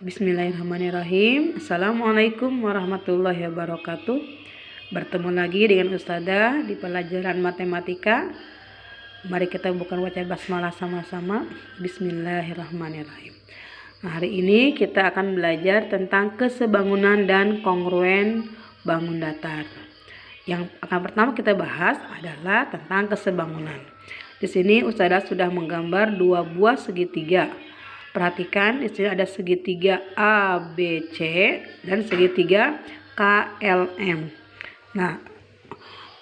Bismillahirrahmanirrahim. Assalamualaikum warahmatullahi wabarakatuh. Bertemu lagi dengan Ustazah di pelajaran matematika. Mari kita buka baca basmalah sama-sama. Bismillahirrahmanirrahim. Nah, hari ini kita akan belajar tentang kesebangunan dan kongruen bangun datar. Yang akan pertama kita bahas adalah tentang kesebangunan. Di sini Ustazah sudah menggambar dua buah segitiga. Perhatikan di sini ada segitiga ABC dan segitiga KLM. Nah,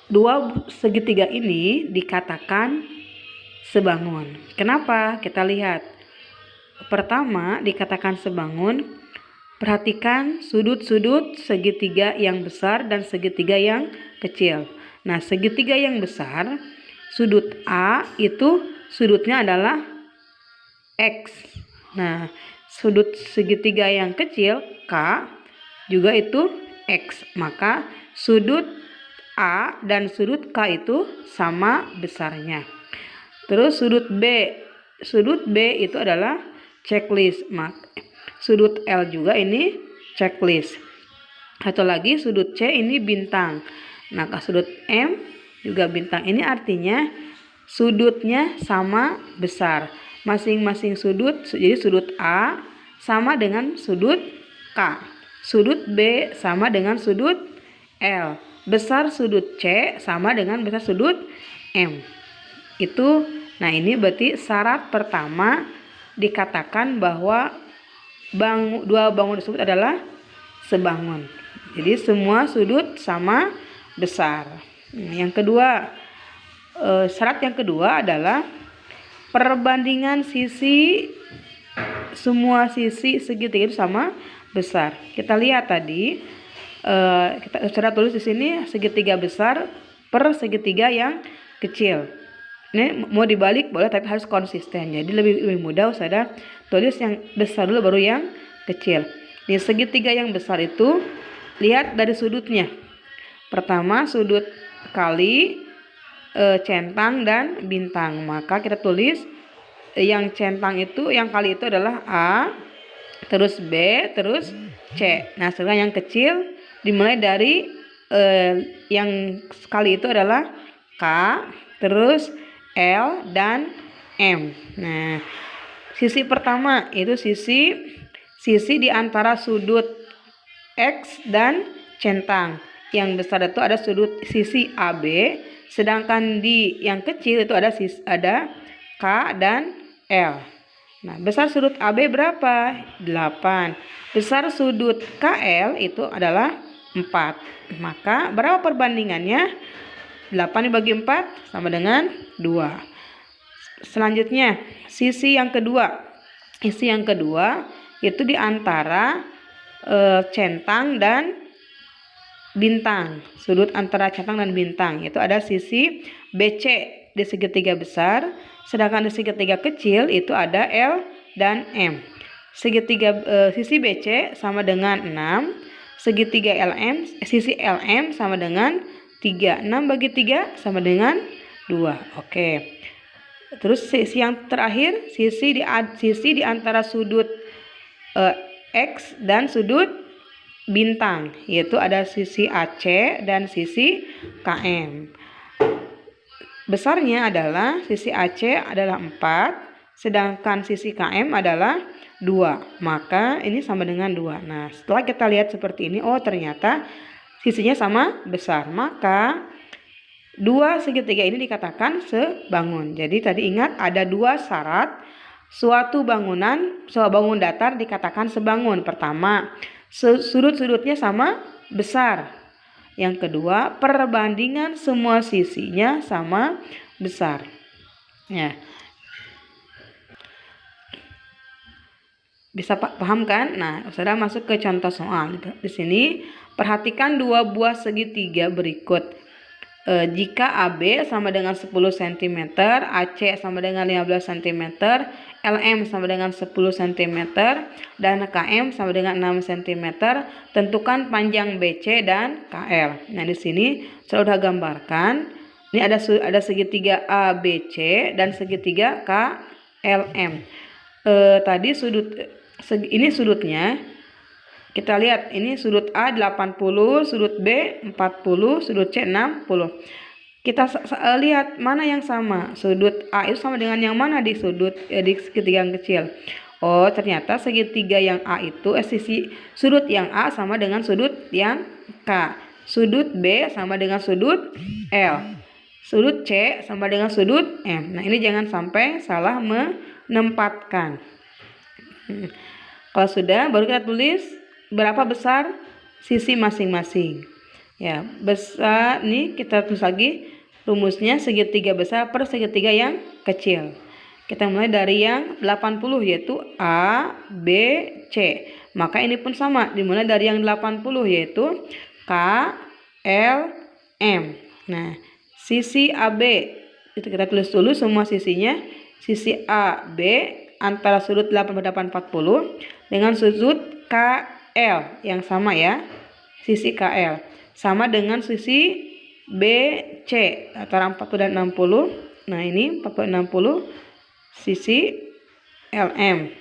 dua segitiga ini dikatakan sebangun. Kenapa? Kita lihat. Pertama, dikatakan sebangun. Perhatikan sudut-sudut segitiga yang besar dan segitiga yang kecil. Nah, segitiga yang besar, sudut A itu sudutnya adalah X. Nah, sudut segitiga yang kecil K juga itu X. Maka sudut A dan sudut K itu sama besarnya. Terus sudut B. Sudut B itu adalah checklist. Sudut L juga ini checklist. Satu lagi sudut C ini bintang. Nah, sudut M juga bintang. Ini artinya sudutnya sama besar. Masing-masing sudut, jadi sudut A sama dengan sudut K. Sudut B sama dengan sudut L. Besar sudut C sama dengan besar sudut M. Nah ini berarti syarat pertama dikatakan bahwa dua bangun tersebut adalah sebangun. Jadi semua sudut sama besar. Yang kedua, syarat yang kedua adalah perbandingan semua sisi segitiga itu sama besar. Kita lihat tadi, kita sudah tulis di sini segitiga besar per segitiga yang kecil. Ini mau dibalik boleh tapi harus konsisten. Jadi lebih mudah Ustazah tulis yang besar dulu baru yang kecil. Di segitiga yang besar itu lihat dari sudutnya. Pertama sudut kali centang dan bintang. Maka kita tulis yang centang itu, yang kali itu adalah A, terus B, terus C. Nah, sedangkan yang kecil dimulai dari yang kali itu adalah K, terus L dan M. Nah, sisi pertama itu sisi di antara sudut X dan centang. Yang besar itu ada sisi AB, sedangkan di yang kecil itu ada K dan L. Nah, besar sudut AB berapa? 8. Besar sudut KL itu adalah 4. Maka berapa perbandingannya? 8 dibagi 4 sama dengan 2. Selanjutnya, sisi yang kedua. Sisi yang kedua itu di antara centang dan bintang. Sudut antara centang dan bintang itu ada sisi BC di segitiga besar, sedangkan di segitiga kecil itu ada L dan M. Sisi BC sama dengan 6, sisi LM sama dengan 3. 6 bagi 3 sama dengan 2. Oke. Terus sisi yang terakhir, sisi di antara sudut X dan sudut bintang, yaitu ada sisi AC dan sisi KM. Besarnya adalah sisi AC adalah 4, sedangkan sisi KM adalah 2. Maka ini sama dengan 2. Nah, setelah kita lihat seperti ini, oh ternyata sisinya sama besar. Maka dua segitiga ini dikatakan sebangun. Jadi tadi ingat ada dua syarat suatu bangun datar dikatakan sebangun. Pertama, sudut-sudutnya sama besar. Yang kedua, perbandingan semua sisinya sama besar. Ya. Bisa paham kan? Nah, sudah masuk ke contoh soal. Di sini perhatikan dua buah segitiga berikut. Jika AB sama dengan 10 cm, AC sama dengan 15 cm, LM sama dengan 10 cm, dan KM sama dengan 6 cm, tentukan panjang BC dan KL. Nah, di sini saya sudah gambarkan. Ini ada segitiga ABC dan segitiga KLM. tadi ini sudutnya. Kita lihat ini sudut A 80, sudut B 40, sudut C 60. Kita lihat mana yang sama. Sudut A itu sama dengan yang mana di di segitiga yang kecil. Oh, ternyata segitiga yang A itu sisi sudut yang A sama dengan sudut yang K. Sudut B sama dengan sudut L. Sudut C sama dengan sudut M. Nah, ini jangan sampai salah menempatkan. Kalau sudah, baru kita tulis berapa besar sisi masing-masing. Ya, besar nih kita tulis lagi rumusnya segitiga besar per segitiga yang kecil. Kita mulai dari yang 80 yaitu A, B, C. Maka ini pun sama, dimulai dari yang 80 yaitu K, L, M. Nah, sisi AB itu kita tulis dulu semua sisinya. Sisi AB antara sudut 80 dengan sudut KL yang sama ya. Sisi KL sama dengan sisi BC antara 40 dan 60. Nah, ini 40 dan 60 sisi LM.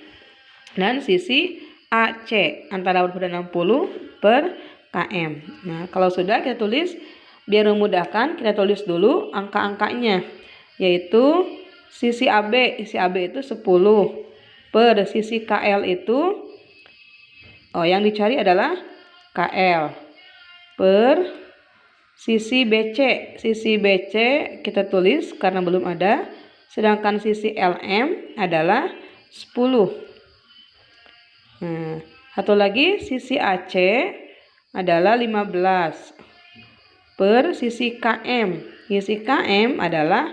Dan sisi AC antara 40 dan 60 per KM. Nah, kalau sudah kita tulis, biar memudahkan kita tulis dulu angka-angkanya, yaitu sisi AB itu 10 per sisi KL itu, yang dicari adalah KL per sisi BC kita tulis karena belum ada, sedangkan sisi LM adalah 10. Nah, satu lagi sisi AC adalah 15 per sisi KM. Sisi KM adalah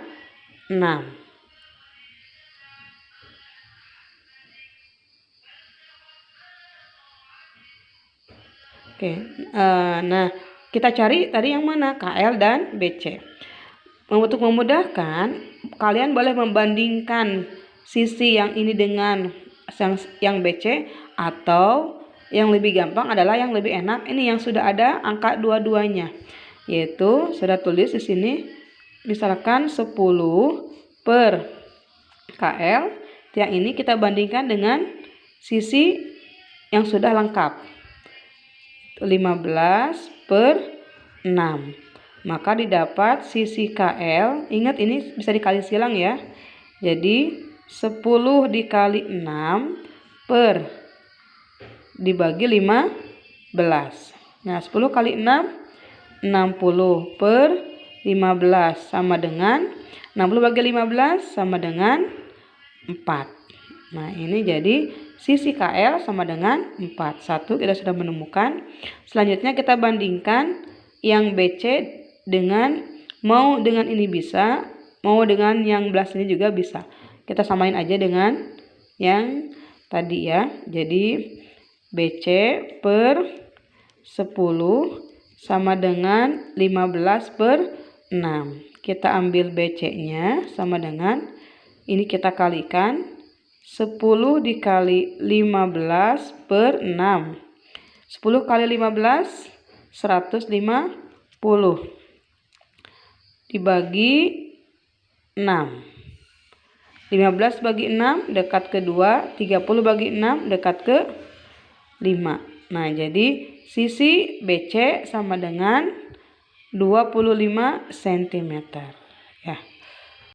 6. Oke, nah kita cari tadi yang mana, KL dan BC. Untuk memudahkan, kalian boleh membandingkan sisi yang ini dengan yang BC, atau yang lebih gampang adalah yang lebih enak ini yang sudah ada angka dua-duanya, yaitu sudah tulis di sini misalkan 10 per KL, yang ini kita bandingkan dengan sisi yang sudah lengkap 15 per 6, maka didapat sisi KL. Ingat ini bisa dikali silang ya, jadi 10 dikali 6 per dibagi 15. Nah, 10 kali 6 60 per 15 sama dengan 60 bagi 15 sama dengan 4. Nah, ini jadi sisi KL sama dengan 4. Satu kita sudah menemukan. Selanjutnya kita bandingkan yang BC dengan, mau dengan ini bisa, mau dengan yang belah sini juga bisa. Kita samain aja dengan yang tadi ya. Jadi BC per 10 sama dengan 15 per 6. Kita ambil BC-nya sama dengan, ini kita kalikan 10 dikali 15 per 6. 10 kali 15 150 dibagi 6. 15 bagi 6 dekat ke 2, 30 bagi 6 dekat ke 5. Nah, jadi sisi BC sama dengan 25 cm ya.